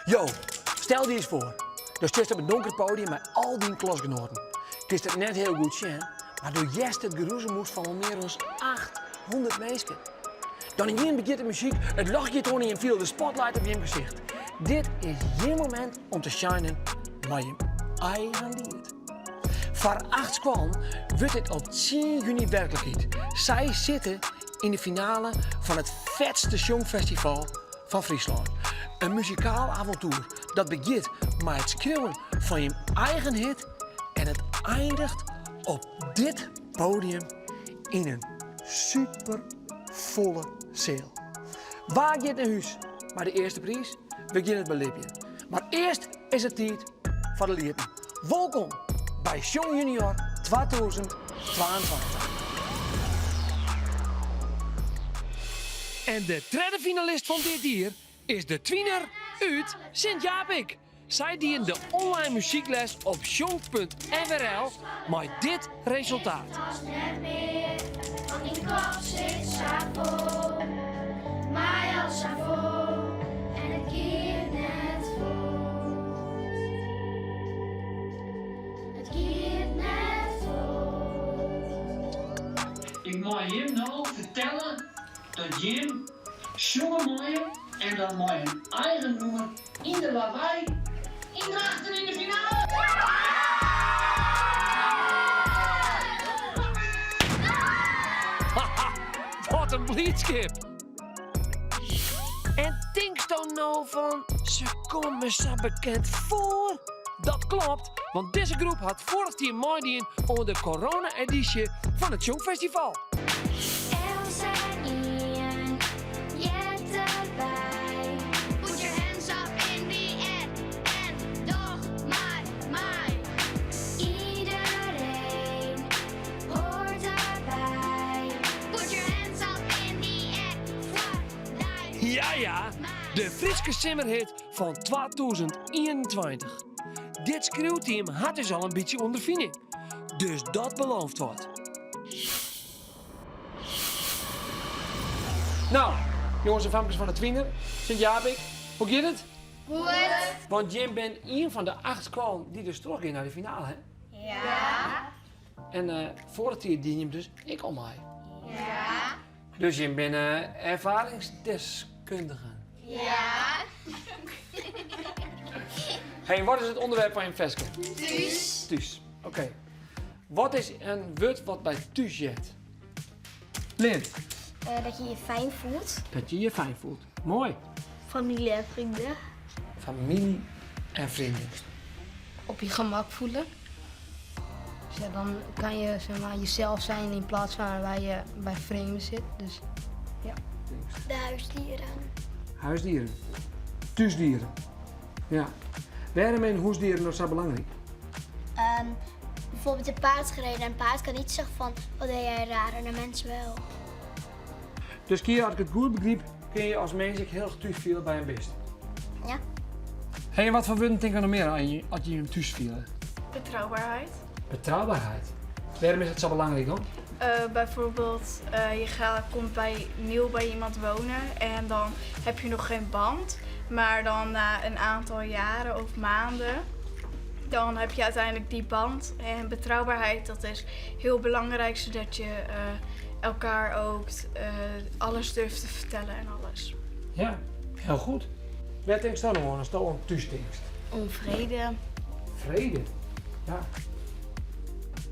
Yo, stel je eens voor. Je zit op een donker podium met al die klasgenoten. Het is het net heel goed zien, maar door jest het geroezemoes van al meer dan 800 mensen. Dan in je begint de muziek, het lachje tonen en viel de spotlight op je gezicht. Dit is je moment om te shinen met je eigen lied. Voor 8 squallen wordt dit op 10 juni werkelijkheid. Zij zitten in de finale van het vetste Songfestival van Friesland. Een muzikaal avontuur dat begint met het schreeuwen van je eigen hit en het eindigt op dit podium in een super volle zaal. Waar gaat naar huis? Maar de eerste prijs begint het bij Libje. Maar eerst is het tijd voor de lieden. Welkom bij Song Junior 2022. En de derde finalist van dit jaar is de twiener uit Sint-Japik. Zij die in de online muziekles op song.nl met dit resultaat. Net meer, want in kop zit Savo, mij als Savo, en het keert net vol. Het keert net vol. Ik mag Jim nou vertellen dat Jim jongen mooie en dan mooi een eigen nummer in de lawaai in Drachten in de finale. Haha, wat een blitzkip! En denk dan nou van, ze komen me zo bekend voor? Dat klopt, want deze groep had vorig jaar meedoen onder de corona-editie van het Songfestival. Elsa en Ian, Jet erbij. Put your hands up in the air en doch maar. Iedereen hoort erbij. Put your hands up in the air for life. Ja, de Frieske simmerhit van 2021. Dit schreeuwteam had dus al een beetje ondervinding. Dus dat belooft wat. Nou, jongens en famkes van de twiener, Sint-Japik, hoe gaat het? Goed. Want Jim bent een van de 8 squallen die dus teruggaan naar de finale, hè? Ja. En voor het jaar dien je hem dus ik al mij. Ja. Dus Jim bent ervaringsdeskundige. Ja. Hey, wat is het onderwerp van je festje? Dus. Thuis. Oké. Wat is een woord wat bij thuis zit? Lint. Dat je je fijn voelt. Dat je je fijn voelt. Mooi. Familie en vrienden. Familie en vrienden. Op je gemak voelen. Dus ja, dan kan je zeg maar, jezelf zijn in plaats van waar je bij vreemden zit. Dus De huisdieren. Huisdieren. Thuisdieren. Ja. Waarom zijn huisdieren nog zo belangrijk? Bijvoorbeeld een paard gereden. Een paard kan niet zeggen van, wat deed jij raar, en de mens wel. Dus Kia, als ik het goed begreep, kun je als mens heel erg thuis voelen bij een beest. Ja? Hey, en wat voor woorden denk je nog meer aan je, als je hem thuis voelt? Betrouwbaarheid. Betrouwbaarheid. Waarom is het zo belangrijk dan? Bijvoorbeeld, komt nieuw bij iemand wonen en dan heb je nog geen band. Maar dan na een aantal jaren of maanden, dan heb je uiteindelijk die band. En betrouwbaarheid, dat is heel belangrijk, zodat je elkaar ook alles durft te vertellen en alles. Ja, heel goed. Wat denk je dan nog als je aan thuis denkt? onvrede. Vrede. Ja.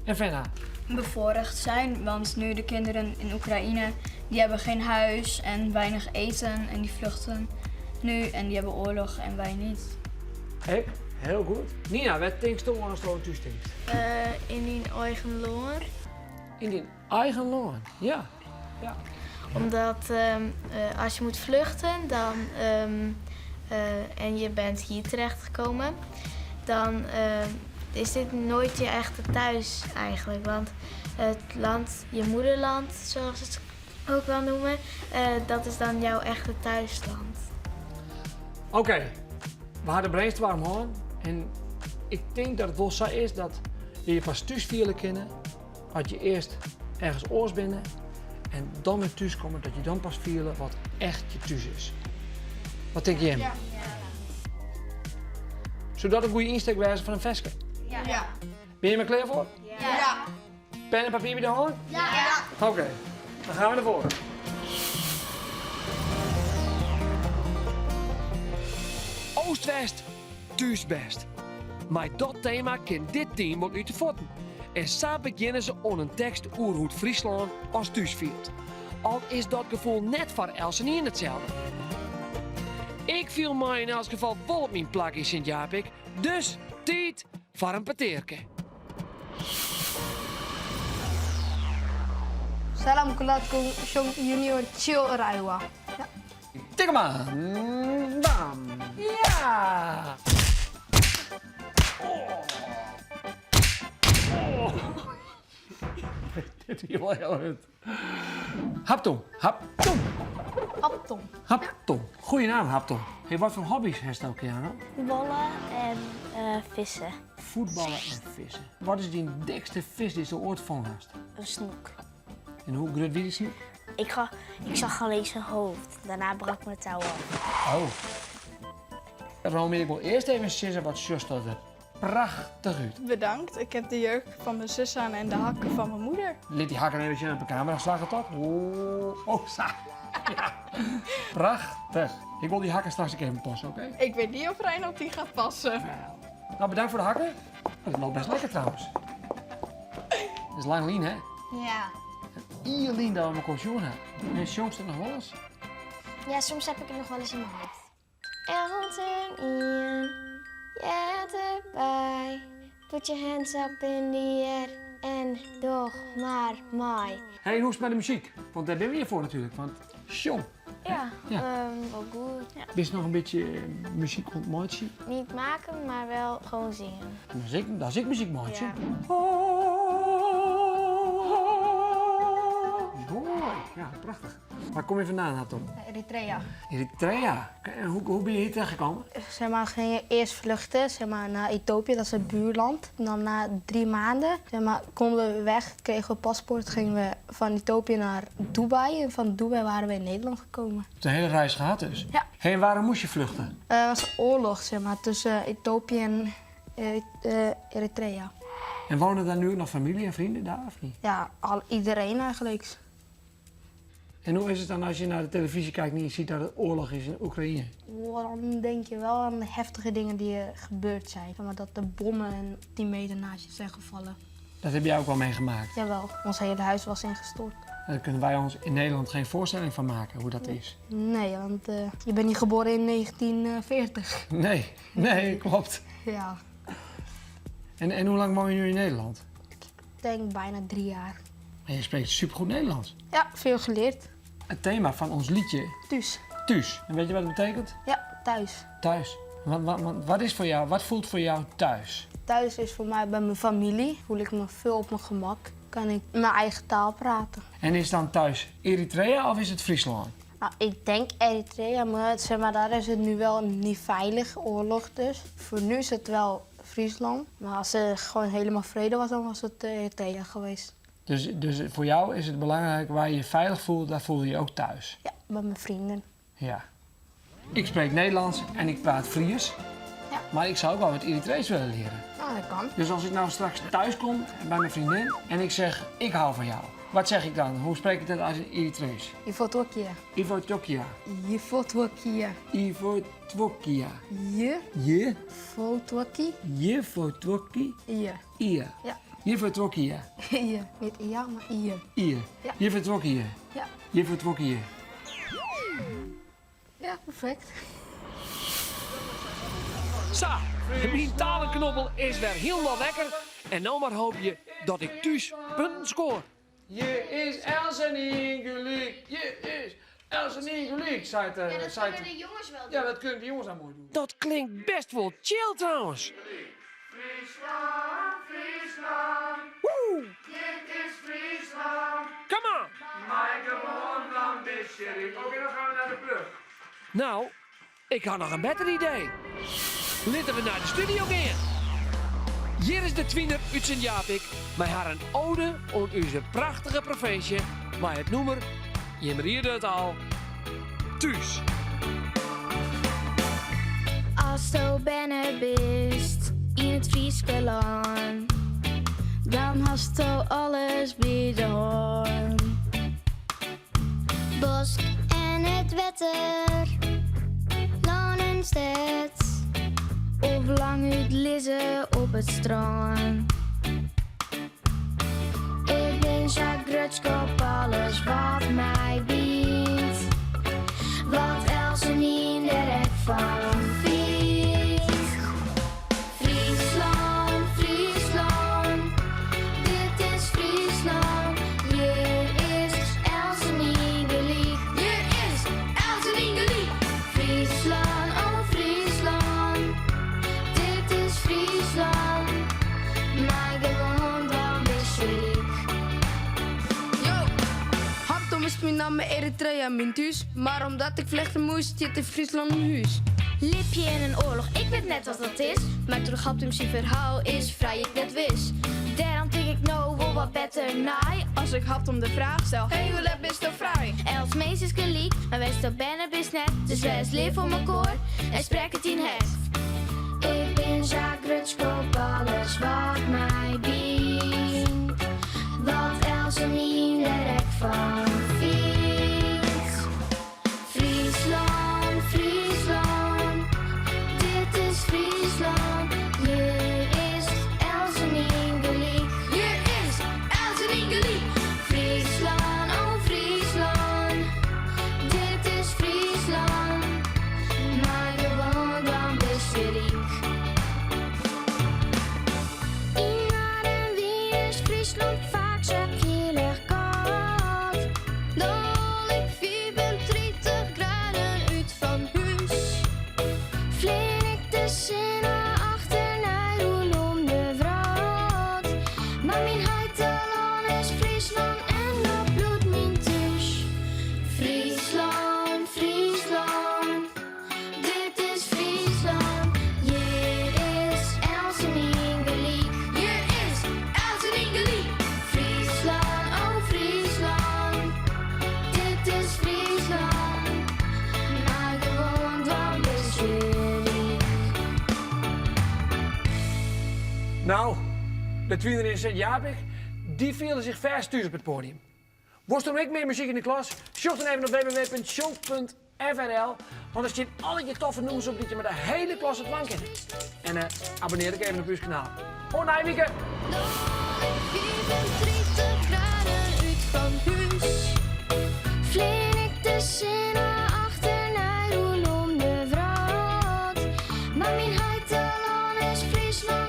En Venna? Bevoorrecht zijn, want nu de kinderen in Oekraïne, die hebben geen huis en weinig eten en die vluchten nu en die hebben oorlog en wij niet. Ik? Heel goed. Nina, wat denk je als je aan thuis denkt? In die eigen loon. In die eigen land. Ja. Ja. Omdat als je moet vluchten dan, en je bent hier terechtgekomen, dan is dit nooit je echte thuis eigenlijk. Want het land, je moederland, zoals ze het ook wel noemen, dat is dan jouw echte thuisland. Oké. We hadden brainstorm hoor. En ik denk dat het wel zo is dat je pas thuis vielen kennen als je eerst ergens oors binnen en dan weer thuis komen, dat je dan pas vielen wat echt je thuis is. Wat denk je, Jim? Ja. Zodat een goede insteek wijzen van een veske. Ja. Ben je er klaar voor? Ja. Pen en papier bij de hand? Ja. Oké, dan gaan we ervoor. Oost-West, thuis-best. Met dat thema kan dit team wat uit de voeten. En samen beginnen ze aan een tekst over hoe het Friesland als thuis viert. Al is dat gevoel net voor Els en Ian hetzelfde. Ik viel mij in elk geval vol op mijn plak in Sint-Japik, dus tijd voor een pateerke. Salam kulatkum Shong Junior Chill Raiwa. Tik hem aan. Bam. Ja. Dit is heel goed. Haptom. Haptom. Aptom. Haptom. Goeie naam, Haptom. Hey, wat voor hobby's heeft ook, Jana? Voetballen en vissen. Voetballen en vissen. Wat is die dikste vis die je ooit vangen hast? Een snoek. En hoe groot wie is die? Ik zag alleen zijn hoofd. Daarna brak mijn touw af. Oh. Romy, ik wil eerst even zeggen wat zus dat er prachtig uit. Bedankt. Ik heb de jurk van mijn zus aan en de hakken van mijn moeder. Liet die hakken even op de camera slagen toch? Oh, sa. Ja. Prachtig. Ik wil die hakken straks even passen, oké? Ik weet niet of Rijn op die gaat passen. Nou, bedankt voor de hakken. Dat loopt best lekker trouwens. Dat is lang lien, hè? Ja. Ier lien dat we elkaar jongen hebben. En Sjoom staat nog wel eens. Ja, soms heb ik het nog wel eens in mijn hoofd. Els en Ian, jij erbij. Put your hands up in the air en doch maar mij. Hé, hoe is het met de muziek? Want daar ben we hier voor natuurlijk. Want Sjoom, Ja, Ja. wel goed. Ja. is nog een beetje muziek ontmoetje? Niet maken, maar wel gewoon zingen. Dat is ik muziek maatje. Ja. Mooi. Ja, prachtig. Waar kom je vandaan, Hatom? Eritrea. Eritrea. En hoe ben je hier terechtgekomen? Zeg maar, gingen eerst vluchten zeg maar, naar Ethiopië, dat is het buurland. En dan na 3 maanden zeg maar, konden we weg, kregen we paspoort, gingen we van Ethiopië naar Dubai. En van Dubai waren we in Nederland gekomen. De hele reis gehad dus? Ja. Hé, en waarom moest je vluchten? Het was oorlog zeg maar, tussen Ethiopië en Eritrea. En wonen daar nu nog familie en vrienden daar of niet? Ja, iedereen eigenlijk. En hoe is het dan als je naar de televisie kijkt en je ziet dat er oorlog is in Oekraïne? Dan denk je wel aan de heftige dingen die er gebeurd zijn. Zeg maar, dat de bommen en 10 meter naast je zijn gevallen. Dat heb jij ook wel meegemaakt. Jawel, ons hele huis was ingestort. Daar kunnen wij ons in Nederland geen voorstelling van maken hoe dat is. Nee, want je bent niet geboren in 1940. Nee, klopt. Ja, En hoe lang woon je nu in Nederland? ik denk bijna 3 jaar. En je spreekt supergoed Nederlands. Ja, veel geleerd. Het thema van ons liedje, Thuis. thuis. En weet je wat het betekent? Ja, thuis. Thuis. Wat is voor jou, wat voelt voor jou thuis? Thuis is voor mij bij mijn familie. Voel ik me veel op mijn gemak. Kan ik mijn eigen taal praten. En is dan thuis Eritrea of is het Friesland? Nou, ik denk Eritrea, maar, zeg maar daar is het nu wel niet veilig, oorlog dus. Voor nu is het wel Friesland. Maar als er gewoon helemaal vrede was, dan was het Eritrea geweest. Dus voor jou is het belangrijk waar je je veilig voelt, daar voel je je ook thuis. Ja, bij mijn vrienden. Ja. Ik spreek Nederlands en ik praat Fries. Ja. Maar ik zou ook wel wat Eritrees willen leren. Nou, dat kan. Dus als ik nou straks thuis kom bij mijn vriendin en ik zeg, ik hou van jou. Wat zeg ik dan? Hoe spreek ik dat uit in Eritrees? Ivo Tokia. Ivo Tokia. Ivo Tokia. Ivo Tokia. Je Je. Fotoki. Ivo Tokia. Ie. Ie. Ja. Ivo Tokia. Ie. Niet ja, maar ie. Ie. Ja. Ivo Tokia. Ja. Ivo Tokia. Ja, perfect. Zo, mijn talenknobbel is weer helemaal lekker. En nou maar hoop je dat ik thuis punten scoor. Je is Els en Ian gelijk. Je is Els en Ian gelijk, zei de jongens wel doen. Ja, dat kunnen de jongens aan mooi doen. Dat klinkt best wel chill trouwens. Friesland, Friesland. Woe! Dit is Friesland. Come on. Maaike woont van Bisscherik. Oké, dan gaan we naar de brug. Nou, ik had nog een beter idee. Laten we naar de studio gaan. Hier is de twiener uit Sint-Japik. Met haar een ode aan onze prachtige provincie. Maar het noemer, je rierde het al, thuis. Als zo binnen bent, uit Friesland. Dan hast du alles bij de hand. Bos en het wetter, Lonenstedt. Of lang uit lissen op het strand. Ik ben Jacques Grutschko op alles wat mij biedt. Wat else niet direct van fiets. Friesland, Friesland, dit is Friesland. Hier is Else Niegeliek. Hier is Else Niegeliek. Friesland, oh Friesland, dit is Friesland. Maar gewoon wel beschrik. Yo, Hartom is mijn naam Eritrea, mijn thuis. Maar omdat ik vlechten moest, zit in Friesland een huis. Lip je in een oorlog, ik weet net wat dat is. Maar toen Hartum zijn verhaal is vrij ik net wist. Daarom denk ik nou wel wat beter naai. Als ik Hartom de vraag stel, hey, hoe let bist du vrij? Els meest is gelijk, maar wij staan bijna bis net. Dus wij is leer voor mijn koor en sprek het in het. Ik ben Jacques Grutschko op alles wat mij biedt. Wat Else niet direct van fiets. Friesland, Friesland, dit is Friesland. Hier is Else Niegeliek. Hier is Else Niegeliek. Friesland, oh Friesland, dit is Friesland. Maar gewoon dan beschrik. In Aarden, wie is Friesland vaak zo kielig koud? Dol ik 34 graden uit van huis. Vlieg ik de zin naar achter naar Roelom de Vrood. Maar mijn huidtalon is Friesland en dat bloedt mijn thuis. Friesland, Friesland, dit is Friesland. Hier is Else Niegeliek. Hier is Else Niegeliek. Friesland, oh Friesland, dit is Friesland. Maar gewoon wel beschrik. Nou, de tweede in Sint-Japik, die vielen zich vers thuis op het podium. Worst er ook meer muziek in de klas? Zoek dan even op www.show.frl, want er staan alle je toffe nummers op die je met de hele klas het lang kent. En abonneer ook even op ons kanaal. Hoi Nijwieke! 34 graden uit van huis. Vlieg ik de zin naar achter naar Roelom de Vrood. Maar mijn huidtalon is Friesland